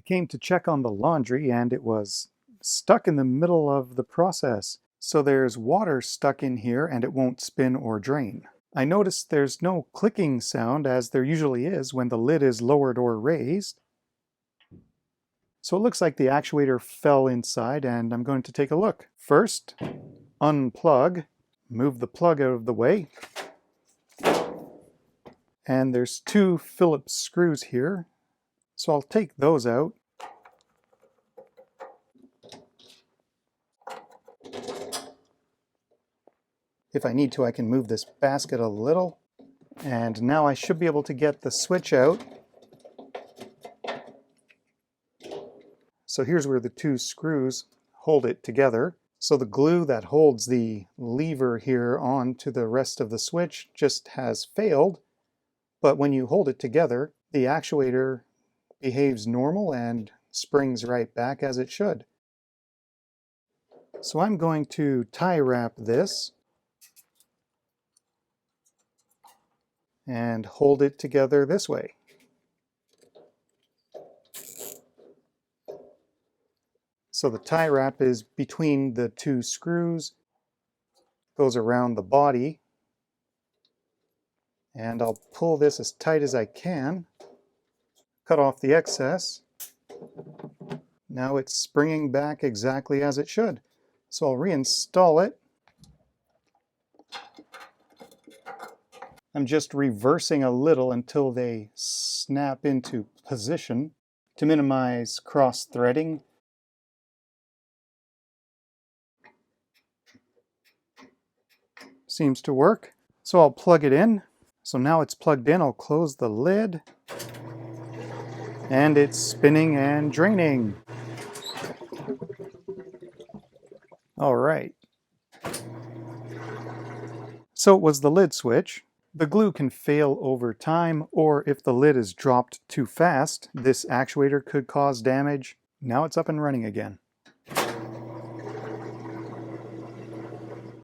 came to check on the laundry and it was stuck in the middle of the process. So there's water stuck in here and it won't spin or drain. I noticed there's no clicking sound as there usually is when the lid is lowered or raised. So it looks like the actuator fell inside and I'm going to take a look. First, unplug, move the plug out of the way. And there's 2 Phillips screws here. So I'll take those out. If I need to, I can move this basket a little. And now I should be able to get the switch out. So here's where the 2 screws hold it together. So the glue that holds the lever here onto the rest of the switch just has failed. But when you hold it together, the actuator behaves normal and springs right back as it should. So I'm going to tie wrap this and hold it together this way. So the tie wrap is between the 2 screws, goes around the body, and I'll pull this as tight as I can, cut off the excess. Now it's springing back exactly as it should. So I'll reinstall it. I'm just reversing a little until they snap into position to minimize cross-threading. Seems to work. So I'll plug it in. So now it's plugged in, I'll close the lid. And it's spinning and draining. All right. So it was the lid switch. The glue can fail over time, or if the lid is dropped too fast, this actuator could cause damage. Now it's up and running again.